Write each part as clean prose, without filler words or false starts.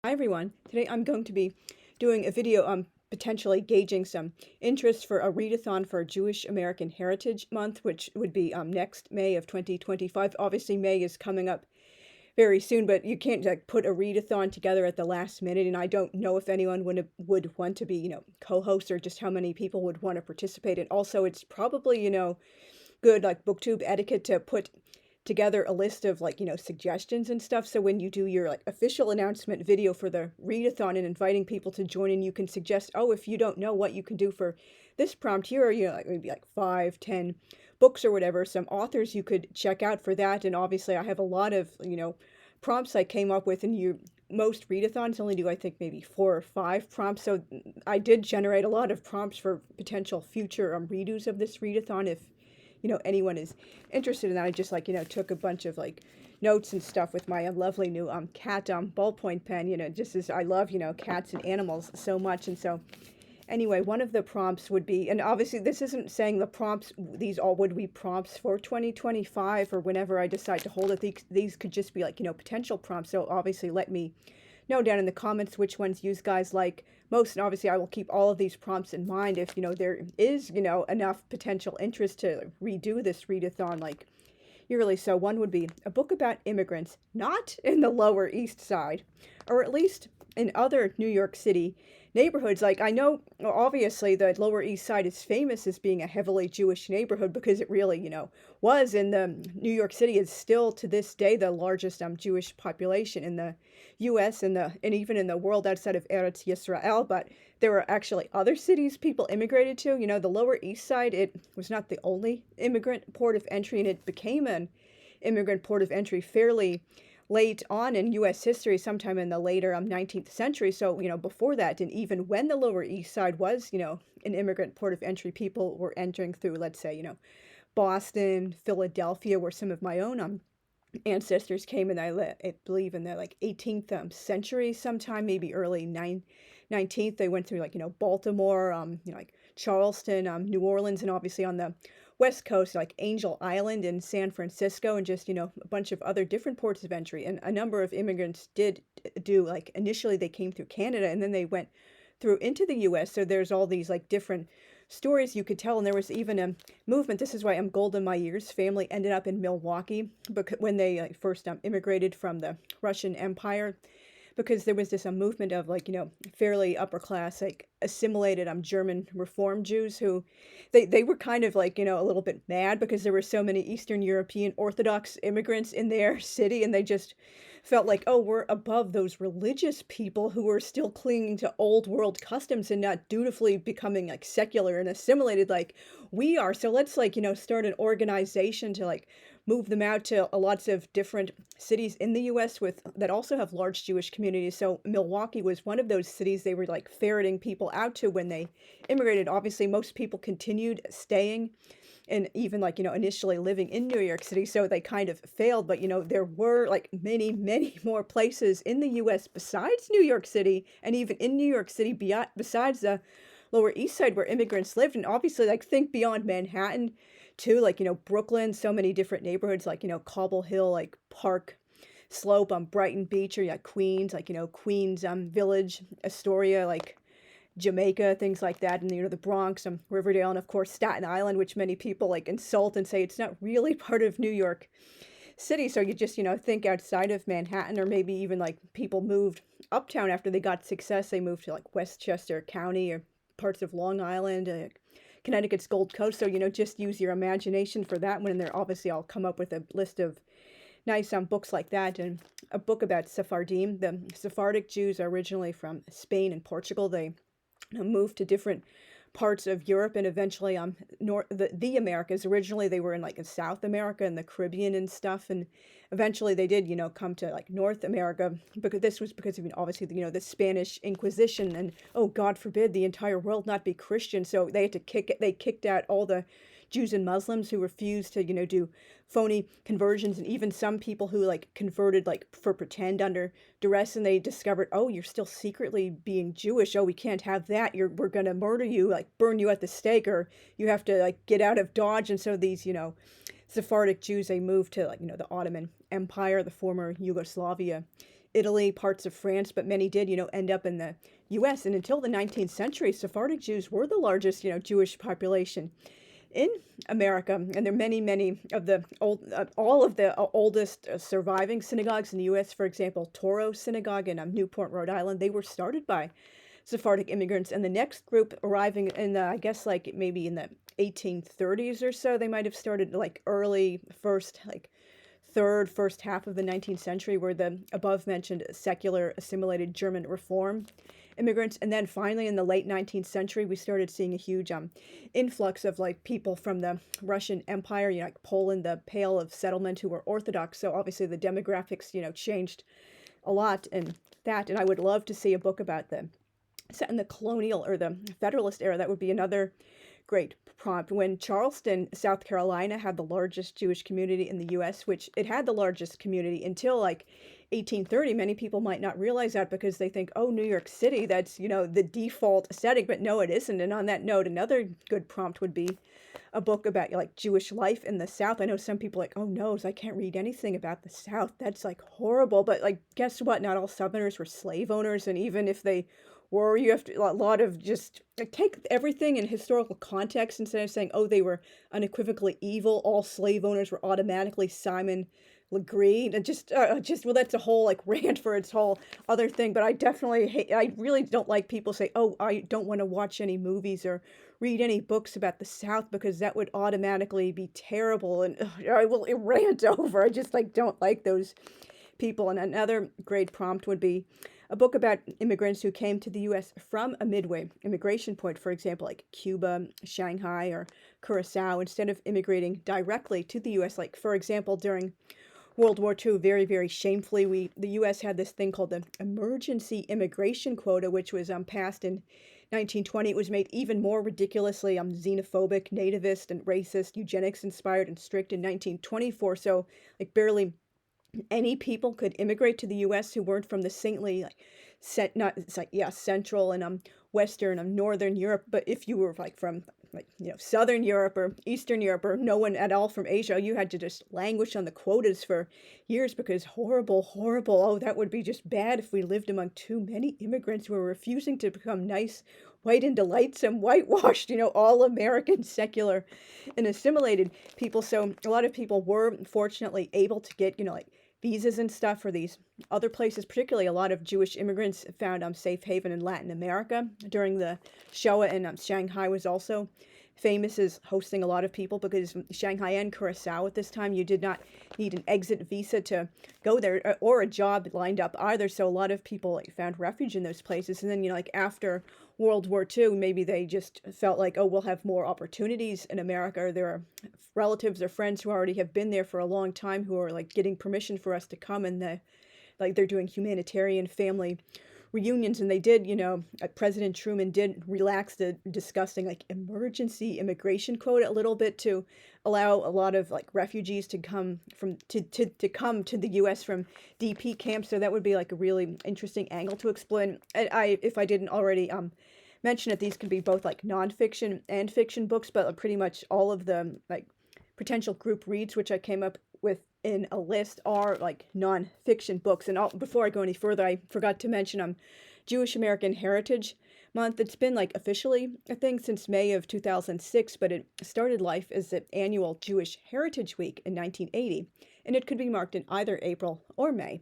Hi everyone. Today I'm going to be doing a video on potentially gauging some interest for a readathon for Jewish American Heritage Month, which would be next May of 2025. Obviously, May is coming up very soon, but you can't like put a readathon together at the last minute, and I don't know if anyone would want to be, co-host, or just how many people would want to participate. And also, it's probably, good like booktube etiquette to put together a list of like suggestions and stuff, so when you do your like official announcement video for the readathon and inviting people to join in, you can suggest, oh, if you don't know what you can do for this prompt, here are like maybe like 5-10 books or whatever, some authors you could check out for that. And obviously I have a lot of prompts I came up with, and most readathons only do I think maybe 4 or 5 prompts, so I did generate a lot of prompts for potential future redos of this readathon. If anyone is interested in that, I just took a bunch of notes and stuff with my lovely new cat ballpoint pen, just as I love cats and animals so much. And so anyway, one of the prompts would be, and obviously this isn't saying the prompts, these all would be prompts for 2025 or whenever I decide to hold it. These could just be potential prompts, so obviously let me know down in the comments which ones you guys like most. And obviously I will keep all of these prompts in mind if there is enough potential interest to redo this readathon yearly. So one would be a book about immigrants not in the Lower East Side, or at least in other New York City neighborhoods. I know obviously the Lower East Side is famous as being a heavily Jewish neighborhood because it really was, and the New York City is still to this day the largest Jewish population in the U.S. and even in the world outside of Eretz Yisrael. But there were actually other cities people immigrated to. The Lower East Side, it was not the only immigrant port of entry, and it became an immigrant port of entry fairly late on in U.S. history, sometime in the later 19th century. So, before that, and even when the Lower East Side was, an immigrant port of entry, people were entering through, let's say, Boston, Philadelphia, where some of my own ancestors came in, I believe in the 18th century sometime, maybe early 19th. They went through Baltimore, Charleston, New Orleans, and obviously on the West Coast, Angel Island and San Francisco, and just, a bunch of other different ports of entry. And a number of immigrants did do, initially they came through Canada, and then they went through into the U.S. So there's all these, different stories you could tell. And there was even a movement. This is why Golda Meir's family ended up in Milwaukee, because when they first immigrated from the Russian Empire, because there was this movement of fairly upper class assimilated German Reform Jews who they were kind of a little bit mad because there were so many Eastern European Orthodox immigrants in their city, and they just felt oh, we're above those religious people who are still clinging to old world customs and not dutifully becoming secular and assimilated like we are. So let's start an organization to move them out to lots of different cities in the U.S. that also have large Jewish communities. So Milwaukee was one of those cities they were ferreting people out to when they immigrated. Obviously, most people continued staying and even initially living in New York City, so they kind of failed. But there were many, many more places in the U.S. besides New York City, and even in New York City besides the Lower East Side where immigrants lived. And obviously think beyond Manhattan too, Brooklyn, so many different neighborhoods Cobble Hill, Park Slope, Brighton Beach, or Queens, Queens Village, Astoria, Jamaica, things like that, and the Bronx, Riverdale, and of course Staten Island, which many people insult and say it's not really part of New York City. So you just think outside of Manhattan, or maybe even people moved uptown after they got success. They moved to Westchester County or parts of Long Island, Connecticut's Gold Coast. So just use your imagination for that one, and they're obviously I'll come up with a list of nice books like that. And a book about Sephardim. The Sephardic Jews are originally from Spain and Portugal. They moved to different parts of Europe and eventually the Americas. Originally they were in South America and the Caribbean and stuff, and eventually they did come to North America, because this was because of obviously the Spanish Inquisition, and oh, God forbid the entire world not be Christian. So they had to kicked out all the Jews and Muslims who refused to do phony conversions, and even some people who converted for pretend under duress, and they discovered, oh, you're still secretly being Jewish, oh, we can't have that, we're gonna murder you, burn you at the stake, or you have to get out of Dodge. And so these Sephardic Jews, they moved to the Ottoman Empire, the former Yugoslavia Italy, parts of France, but many did, end up in the U.S. And until the 19th century, Sephardic Jews were the largest, Jewish population in America. And there are many, many of the all of the oldest surviving synagogues in the U.S. For example, Toro Synagogue in Newport, Rhode Island, they were started by Sephardic immigrants. And the next group arriving in the, I guess, like maybe in the 1830s or so, they might have started like early first half of the 19th century, were the above mentioned secular assimilated German Reform immigrants. And then finally in the late 19th century, we started seeing a huge influx of like people from the Russian Empire, like Poland, the Pale of Settlement, who were Orthodox. So obviously the demographics, changed a lot in that. And I would love to see a book about them set in the colonial or the Federalist era. That would be another great prompt. When Charleston, South Carolina had the largest Jewish community in the U.S., which it had the largest community until like 1830. Many people might not realize that because they think, oh, New York City, that's, the default aesthetic, but no, it isn't. And on that note, another good prompt would be a book about like Jewish life in the South. I know some people are like, oh no, I can't read anything about the South. That's like horrible. But like, guess what? Not all Southerners were slave owners. And even if they were, you have to, a lot of just like, take everything in historical context instead of saying, oh, they were unequivocally evil. All slave owners were automatically Simon Legree. And just, well, that's a whole like rant for its whole other thing. But I definitely hate, I really don't like people say, oh, I don't want to watch any movies or read any books about the South because that would automatically be terrible. And I will rant over. I just like don't like those people. And another great prompt would be a book about immigrants who came to the U.S. from a midway immigration point, for example, like Cuba, Shanghai, or Curacao, instead of immigrating directly to the U.S. Like, for example, during World War II, very, very shamefully, the U.S. had this thing called the emergency immigration quota, which was passed in 1920. It was made even more ridiculously xenophobic, nativist, and racist, eugenics-inspired, and strict in 1924. So, like, barely any people could immigrate to the U.S. who weren't from the saintly, Central and Western Northern Europe. But if you were like from Southern Europe or Eastern Europe or no one at all from Asia, you had to just languish on the quotas for years because horrible. Oh, that would be just bad if we lived among too many immigrants who were refusing to become nice, white and delightsome, whitewashed, all American, secular and assimilated people. So a lot of people were fortunately able to get, visas and stuff for these other places. Particularly a lot of Jewish immigrants found safe haven in Latin America during the Shoah, and Shanghai was also famous as hosting a lot of people because Shanghai and Curacao at this time, you did not need an exit visa to go there or a job lined up either. So a lot of people found refuge in those places. And then, after World War II, maybe they just felt like, oh, we'll have more opportunities in America, or there are relatives or friends who already have been there for a long time who are getting permission for us to come, and they're doing humanitarian family reunions. And they did, President Truman did relax the disgusting emergency immigration quota a little bit to allow a lot of refugees to come to come to the U.S. from DP camps. So that would be a really interesting angle to explain. If I didn't already mention it, these can be both nonfiction and fiction books, but pretty much all of the potential group reads which I came up with in a list are nonfiction books. And before I go any further, I forgot to mention Jewish American Heritage Month. It's been officially a thing since May of 2006, but it started life as the annual Jewish Heritage Week in 1980, and it could be marked in either April or May.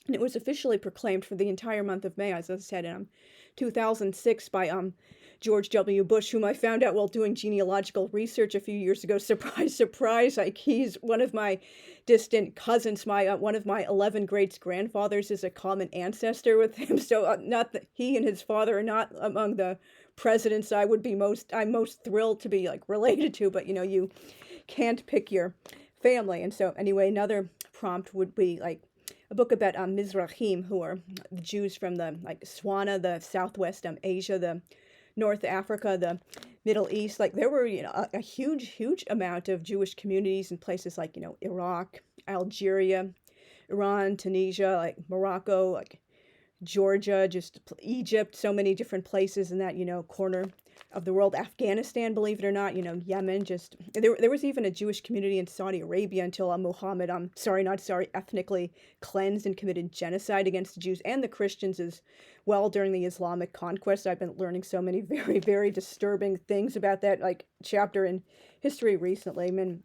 And it was officially proclaimed for the entire month of May, as I said, in 2006 by George W. Bush, whom I found out while doing genealogical research a few years ago. Surprise, surprise! He's one of my distant cousins. One of my 11 great-grandfathers is a common ancestor with him. So not that he and his father are not among the presidents I'm most thrilled to be related to. But you can't pick your family. And so anyway, another prompt would be a book about Mizrahim, who are the Jews from the Swana, the Southwest Asia, the North Africa, the Middle East. There were a huge amount of Jewish communities in places like Iraq, Algeria, Iran, Tunisia, Morocco, Georgia, just Egypt, so many different places in that corner of the world. Afghanistan, believe it or not, Yemen, just there was even a Jewish community in Saudi Arabia until Muhammad, ethnically cleansed and committed genocide against the Jews and the Christians as well during the Islamic conquest. I've been learning so many very, very disturbing things about that, like, chapter in history recently. I mean,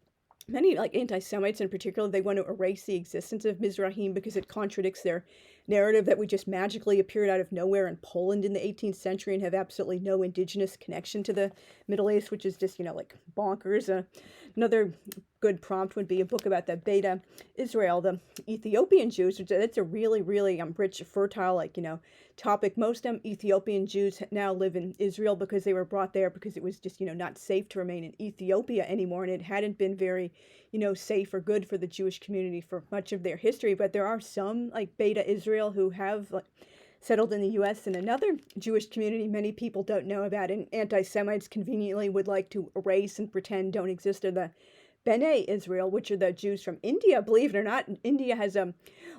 many, like, anti-Semites in particular, they want to erase the existence of Mizrahim because it contradicts their narrative that we just magically appeared out of nowhere in Poland in the 18th century and have absolutely no indigenous connection to the Middle East, which is just, like, bonkers. Another good prompt would be a book about the Beta Israel, the Ethiopian Jews, which that's a really, really rich, fertile, topic. Most Ethiopian Jews now live in Israel because they were brought there because it was just, not safe to remain in Ethiopia anymore, and it hadn't been very, safe or good for the Jewish community for much of their history. But there are some, like, Beta Israel who have, like, settled in the U.S. And another Jewish community many people don't know about and anti-Semites conveniently would like to erase and pretend don't exist are the B'nai Israel, which are the Jews from India. Believe it or not, India has a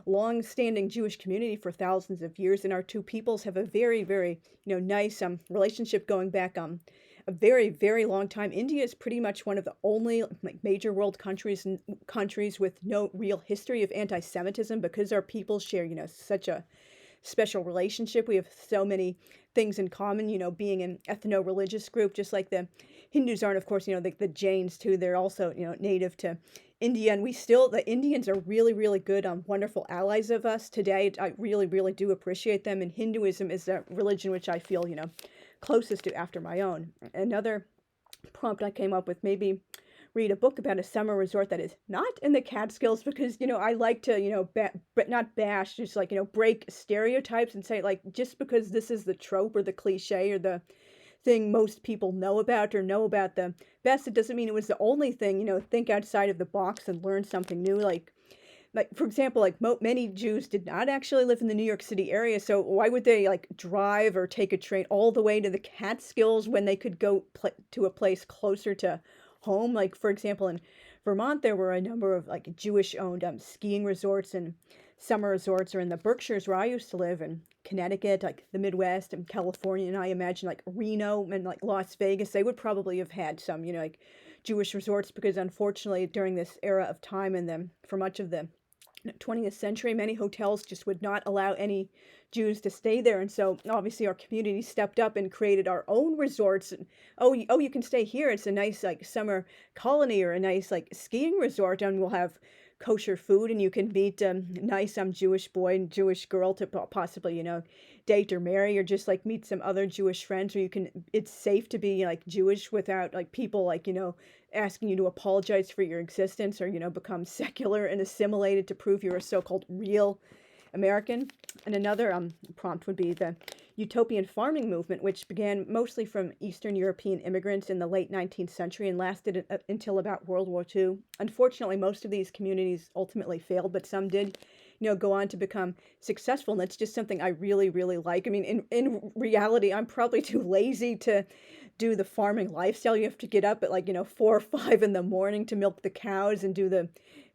long-standing Jewish community for thousands of years, and our two peoples have a very, very, nice relationship going back a very, very long time. India is pretty much one of the only, like, major world countries with no real history of anti-Semitism because our people share, such a special relationship. We have so many things in common, being an ethno-religious group, just like the Hindus are, and of course, the Jains too. They're also, native to India, and the Indians are really, really good, wonderful allies of us today. I really, really do appreciate them, and Hinduism is a religion which I feel, closest to after my own. Another prompt I came up with, maybe read a book about a summer resort that is not in the Catskills because, I like to, but not bash, just like, break stereotypes and say, like, just because this is the trope or the cliche or the thing most people know about or know about the best, it doesn't mean it was the only thing. Think outside of the box and learn something new. Like for example, like many Jews did not actually live in the New York City area, so why would they, like, drive or take a train all the way to the Catskills when they could go to a place closer to home? Like, for example, in Vermont, there were a number of, like, Jewish-owned skiing resorts and summer resorts, or in the Berkshires where I used to live, in Connecticut, like the Midwest, and California, and I imagine, like, Reno and, like, Las Vegas, they would probably have had some, like, Jewish resorts because, unfortunately, during this era of time and for much of the 20th century, many hotels just would not allow any Jews to stay there, and so obviously our community stepped up and created our own resorts. And you can stay here. It's a nice, like, summer colony or a nice, like, skiing resort, and we'll have kosher food, and you can meet a nice Jewish boy and Jewish girl to possibly, date or marry, or just, like, meet some other Jewish friends, or it's safe to be, like, Jewish without, like, people, like, asking you to apologize for your existence, or, become secular and assimilated to prove you're a so-called real American. And another prompt would be the utopian farming movement, which began mostly from Eastern European immigrants in the late 19th century and lasted until about World War II. Unfortunately, most of these communities ultimately failed, but some did, go on to become successful. And that's just something I really, really like. I mean, in reality, I'm probably too lazy to do the farming lifestyle. You have to get up at, like, 4 or 5 in the morning to milk the cows and do the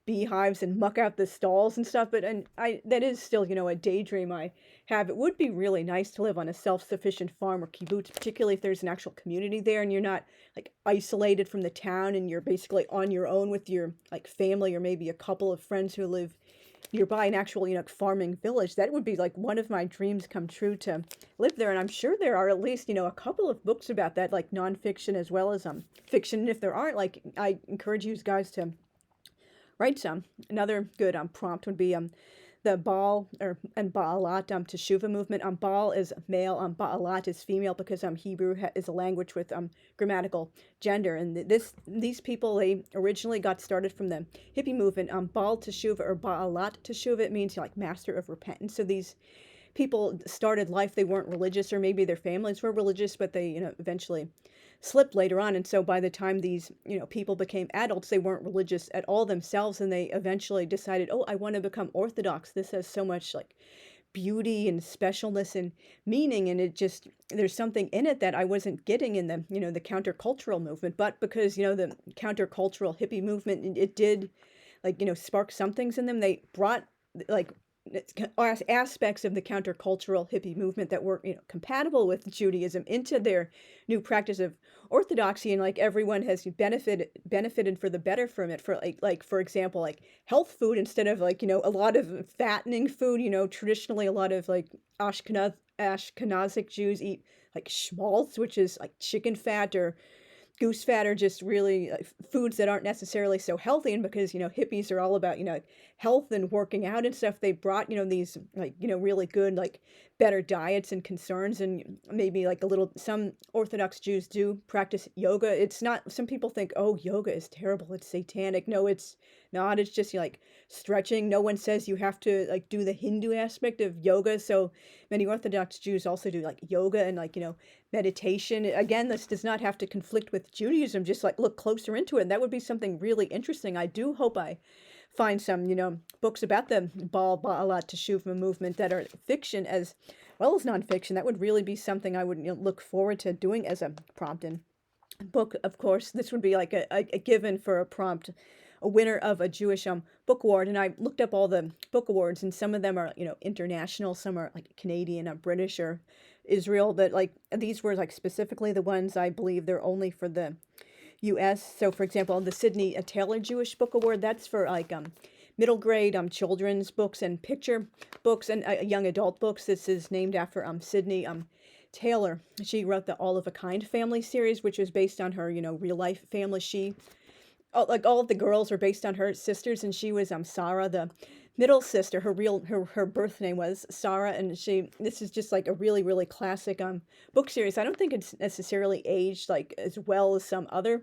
beehives and muck out the stalls and stuff. But that is still, a daydream I have. It would be really nice to live on a self-sufficient farm or kibbutz, particularly if there's an actual community there and you're not, like, isolated from the town and you're basically on your own with your, like, family or maybe a couple of friends who live nearby, an actual, farming village. That would be, like, one of my dreams come true, to live there. And I'm sure there are at least, a couple of books about that, like nonfiction as well as fiction. And if there aren't, like, I encourage you guys to write some. Another good prompt would be the Baal and Baalat Teshuvah movement. Baal is male, Baalat is female, because Hebrew is a language with grammatical gender. And these people, they originally got started from the hippie movement. Baal Teshuvah or Baalat Teshuvah, it means, like, master of repentance. So these people started life, they weren't religious, or maybe their families were religious, but they, eventually slipped later on. And so by the time these, people became adults, they weren't religious at all themselves, and they eventually decided, oh, I want to become Orthodox. This has so much, like, beauty and specialness and meaning, and there's something in it that I wasn't getting in the, the countercultural movement. But because, the countercultural hippie movement, it did, like, spark some things in them. They brought, like, aspects of the countercultural hippie movement that were, compatible with Judaism into their new practice of orthodoxy, and like everyone has benefited for the better from it. For for example, like health food instead of like a lot of fattening food. Traditionally a lot of like Ashkenazic Jews eat like schmaltz, which is like chicken fat or goose fat, are just really foods that aren't necessarily so healthy. And because hippies are all about health and working out and stuff, they brought these like really good like better diets and concerns. And maybe like a little, some Orthodox Jews do practice yoga. It's not, some people think, oh, yoga is terrible, it's satanic. No, it's not. It's just like stretching. No one says you have to like do the Hindu aspect of yoga. So many Orthodox Jews also do like yoga and like meditation. Again, this does not have to conflict with Judaism. Just like look closer into it, and that would be something really interesting. I do hope I find some books about the Ba'alat Teshuvah movement that are fiction as well as nonfiction. That would really be something I would look forward to doing as a prompt. And book, of course, this would be like a given for a prompt, a winner of a Jewish book award. And I looked up all the book awards, and some of them are international, some are like Canadian or British or Israel. But like these were like specifically the ones I believe they're only for the U.S. So, for example, the Sidney Taylor Jewish Book Award, that's for like middle grade children's books and picture books and young adult books. This is named after Sidney Taylor. She wrote the All of a Kind family series, which is based on her real life family. Like all of the girls are based on her sisters, and she was Sarah, the middle sister. Her birth name was Sarah, and this is just like a really classic book series. I don't think it's necessarily aged like as well as some other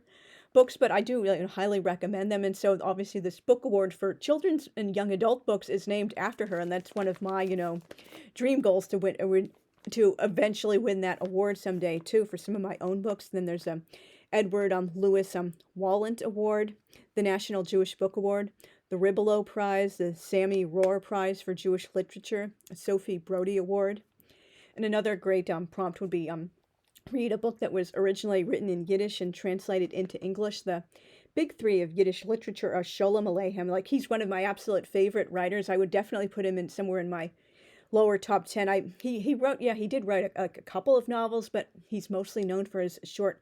books, but I do really highly recommend them. And so obviously this book award for children's and young adult books is named after her, and that's one of my dream goals to win, to eventually win that award someday too, for some of my own books. Then there's Edward Lewis Wallant Award, the National Jewish Book Award, the Ribelow Prize, the Sammy Rohr Prize for Jewish Literature, a Sophie Brody Award. And another great prompt would be read a book that was originally written in Yiddish and translated into English. The big three of Yiddish literature are Sholem Aleichem. Like, he's one of my absolute favorite writers. I would definitely put him in somewhere in my lower top 10. He did write a couple of novels, but he's mostly known for his short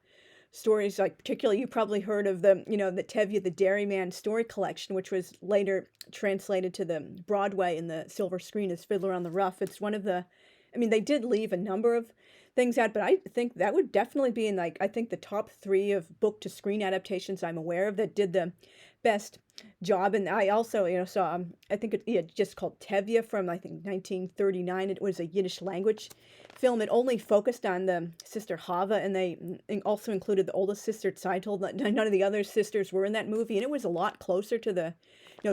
stories. Like particularly, you probably heard of the Tevye the Dairyman story collection, which was later translated to the Broadway in the silver screen as Fiddler on the Roof. It's one of the, they did leave a number of things out, but I think that would definitely be in like, I think the top 3 of book to screen adaptations I'm aware of that did the best job. And I also saw I think it just called Tevye from I think 1939. It was a Yiddish language film. It only focused on the sister Hava, and they also included the oldest sister Tzeitel. None of the other sisters were in that movie, and it was a lot closer to the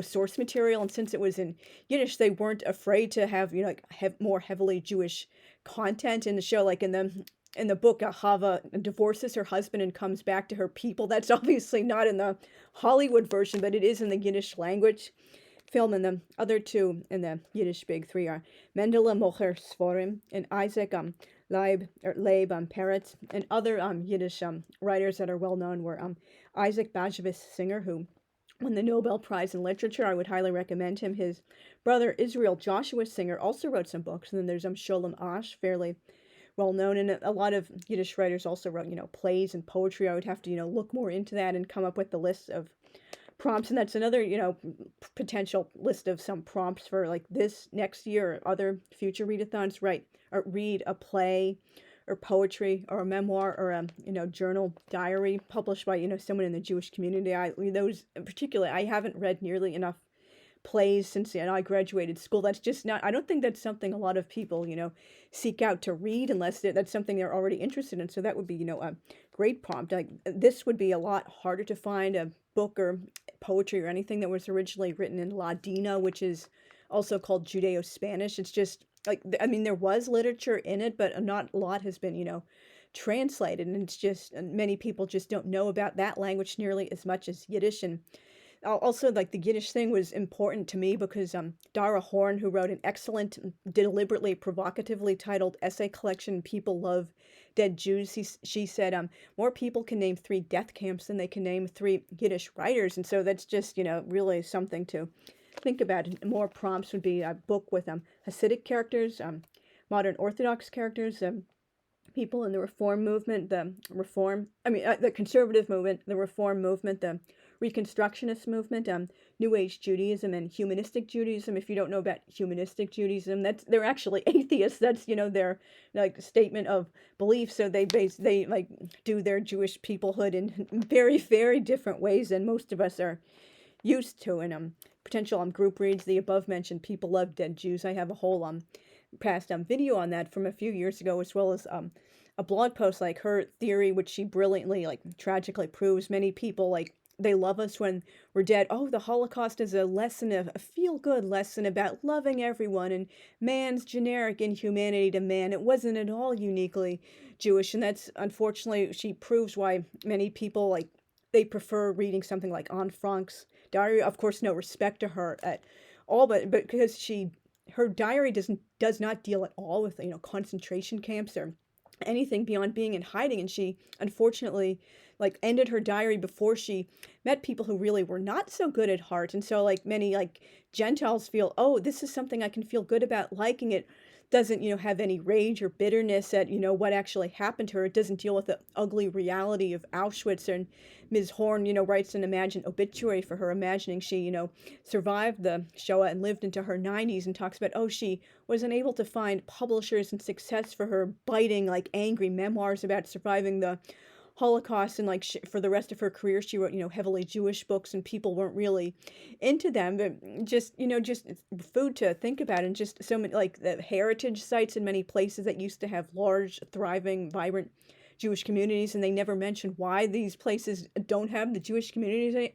source material. And since it was in Yiddish, they weren't afraid to have more heavily Jewish content in the show. Like in the book, Hava divorces her husband and comes back to her people. That's obviously not in the Hollywood version, but it is in the Yiddish language film. And the other two in the Yiddish big 3 are Mendele Mocher Svorim and Isaac Leib Peretz. And other Yiddish writers that are well known were Isaac Bashevis Singer, who won the Nobel Prize in Literature. I would highly recommend him. His brother Israel Joshua Singer also wrote some books. And then there's Sholem Asch, fairly well known, and a lot of Yiddish writers also wrote plays and poetry. I would have to look more into that and come up with the list of prompts. And that's another potential list of some prompts for like this next year or other future readathons. Read a play or poetry or a memoir or a journal diary published by someone in the Jewish community. I haven't read nearly enough plays since I graduated school. That's just not, I don't think that's something a lot of people seek out to read unless that's something they're already interested in. So that would be a great prompt. Like, this would be a lot harder to find a book or poetry or anything that was originally written in Ladino, which is also called Judeo-Spanish. It's just like, there was literature in it, but not a lot has been translated, and it's just, many people just don't know about that language nearly as much as Yiddish. And also, like, the Yiddish thing was important to me because Dara Horn, who wrote an excellent, deliberately provocatively titled essay collection, People Love Dead Jews, she said more people can name 3 death camps than they can name 3 Yiddish writers. And so that's just, really something to think about it, more prompts would be a book with Hasidic characters, modern Orthodox characters, people in the Reform movement, the conservative movement, the Reform movement, the Reconstructionist movement, New Age Judaism, and humanistic Judaism. If you don't know about humanistic Judaism, they're actually atheists. That's their like statement of belief. So they like do their Jewish peoplehood in very very different ways than most of us are used to. And potential group reads, the above mentioned People Love Dead Jews. I have a whole past video on that from a few years ago, as well as a blog post, like her theory, which she brilliantly, like, tragically proves. Many people, like, they love us when we're dead. Oh, the Holocaust is a lesson, a feel-good lesson about loving everyone and man's generic inhumanity to man. It wasn't at all uniquely Jewish. And that's, unfortunately, she proves why many people, like, they prefer reading something like Anne Frank's diary. Of course, no respect to her at all, but because her diary does not deal at all with concentration camps or anything beyond being in hiding. And she unfortunately like ended her diary before she met people who really were not so good at heart. And so like many like Gentiles feel, oh, this is something I can feel good about liking. It doesn't have any rage or bitterness at what actually happened to her. It doesn't deal with the ugly reality of Auschwitz. And Ms. Horn writes an imagined obituary for her, imagining she survived the Shoah and lived into her 90s, and talks about, oh, she was unable to find publishers and success for her biting, like, angry memoirs about surviving the Holocaust. And like for the rest of her career she wrote heavily Jewish books, and people weren't really into them. But just just food to think about. And just so many like the heritage sites in many places that used to have large, thriving, vibrant Jewish communities, and they never mention why these places don't have the Jewish communities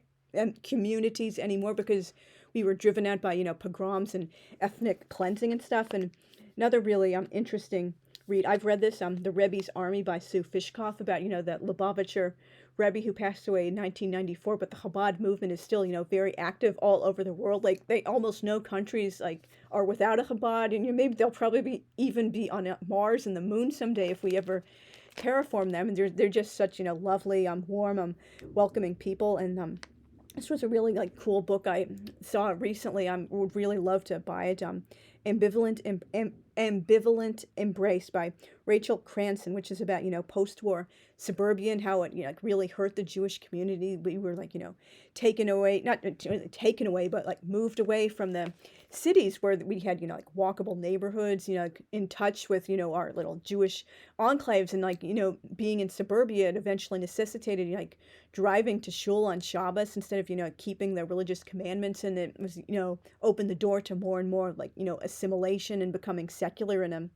anymore, because we were driven out by pogroms and ethnic cleansing and stuff. And another really interesting read, I've read this, The Rebbe's Army by Sue Fishkoff, about the Lubavitcher Rebbe who passed away in 1994. But the Chabad movement is still very active all over the world. Like almost no countries like are without a Chabad, and maybe they'll probably even be on Mars and the moon someday if we ever terraform them. And they're just such lovely, warm, welcoming people. And this was a really like cool book I saw recently. I would really love to buy it. Ambivalent Embrace by Rachel Cranston, which is about post-war suburbia and how it like really hurt the Jewish community. We were like taken away, not really taken away, but like moved away from the cities where we had like walkable neighborhoods, in touch with our little Jewish enclaves. And like being in suburbia, it eventually necessitated like driving to shul on Shabbos instead of keeping the religious commandments. And it was opened the door to more and more like assimilation and becoming secular, and a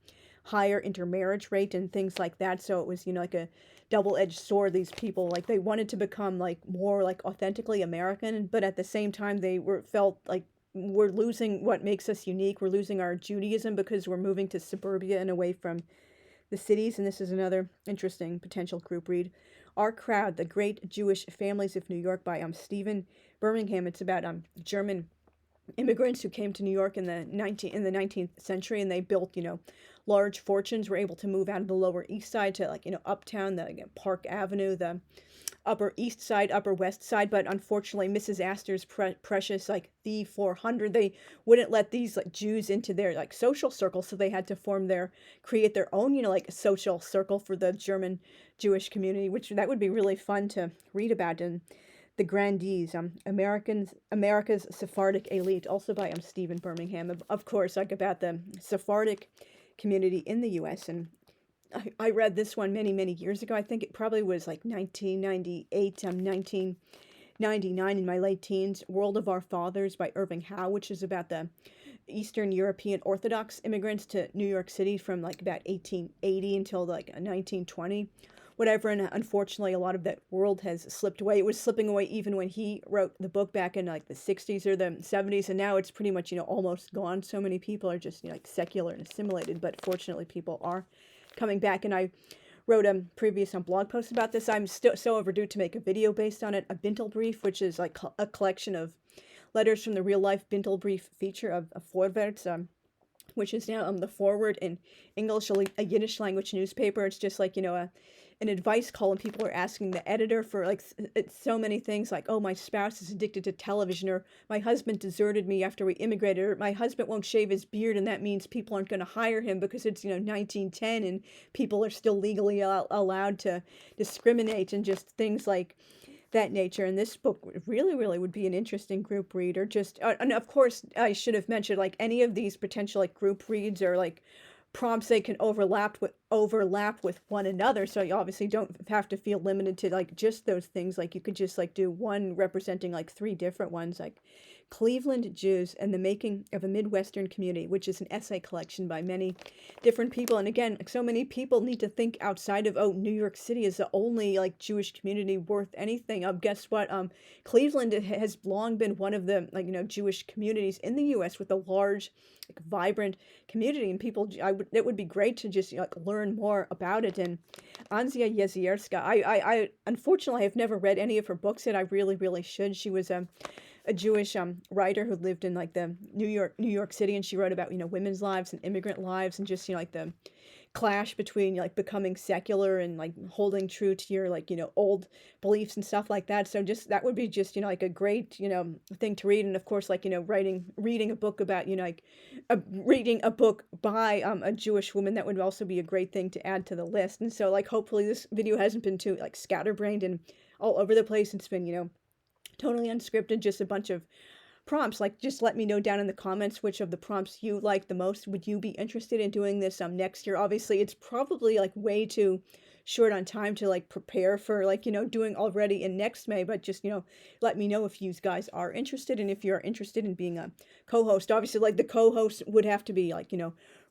higher intermarriage rate and things like that. So it was like a double-edged sword. These people, like, they wanted to become like more like authentically American, but at the same time they felt like we're losing what makes us unique. We're losing our Judaism because we're moving to suburbia and away from the cities. And this is another interesting potential group read, Our Crowd: The Great Jewish Families of New York by Stephen Birmingham. It's about German immigrants who came to New York in the 19th century, and they built large fortunes, were able to move out of the Lower East Side to like uptown, the Park Avenue, the Upper East Side, Upper West Side. But unfortunately, Mrs. Astor's precious like the 400, they wouldn't let these like Jews into their like social circle, so they had to create their own like social circle for the German Jewish community, which that would be really fun to read about. And The Grandees, America's Sephardic Elite, also by Stephen Birmingham. Of course, like about the Sephardic community in the U.S. And I read this one many, many years ago. I think it probably was like 1998, 1999, in my late teens. World of Our Fathers by Irving Howe, which is about the Eastern European Orthodox immigrants to New York City from like about 1880 until like 1920. Whatever. And unfortunately, a lot of that world has slipped away. It was slipping away even when he wrote the book back in like the 60s or the 70s, and now it's pretty much almost gone. So many people are just like secular and assimilated, but fortunately people are coming back. And I wrote a previous blog post about this. I'm still so overdue to make a video based on it. A Bintel Brief, which is like a collection of letters from the real life Bintel Brief feature of Vorwärts, which is now the Forward in English, a Yiddish language newspaper. It's just like an advice column. People are asking the editor for like so many things like, oh, my spouse is addicted to television, or my husband deserted me after we immigrated, or my husband won't shave his beard and that means people aren't going to hire him because it's 1910 and people are still legally allowed to discriminate, and just things like that nature. And this book really would be an interesting group read. Or just and of course I should have mentioned, like, any of these potential like group reads or like prompts, they can overlap with one another, so you obviously don't have to feel limited to like just those things. Like, you could just like do one representing like three different ones, like Cleveland Jews and the Making of a Midwestern Community, which is an essay collection by many different people. And again, so many people need to think outside of, oh, New York City is the only like Jewish community worth anything. Guess what? Cleveland has long been one of the Jewish communities in the U.S. with a large, like, vibrant community, and people. It would be great to just like learn more about it. And Anzia Jezierska, I unfortunately have never read any of her books yet. I really should. She was a Jewish writer who lived in like the New York City, and she wrote about women's lives and immigrant lives, and just like the clash between like becoming secular and like holding true to your like old beliefs and stuff like that. So just that would be just like a great thing to read. And of course, like reading a book about like reading a book by a Jewish woman, that would also be a great thing to add to the list. And so like hopefully this video hasn't been too like scatterbrained and all over the place. It's been totally unscripted, just a bunch of prompts. Like, just let me know down in the comments which of the prompts you like the most. Would you be interested in doing this next year? Obviously, it's probably like way too short on time to like prepare for like doing already in next May, but just let me know if you guys are interested, and if you're interested in being a co-host. Obviously, like, the co-host would have to be like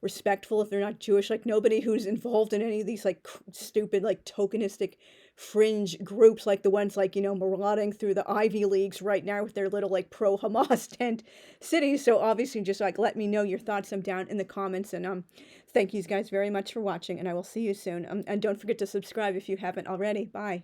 respectful if they're not Jewish. Like, nobody who's involved in any of these like stupid like tokenistic fringe groups, like the ones like marauding through the Ivy Leagues right now with their little like pro-Hamas tent cities. So obviously just like let me know your thoughts down in the comments. And thank you guys very much for watching, and I will see you soon. And don't forget to subscribe if you haven't already. Bye.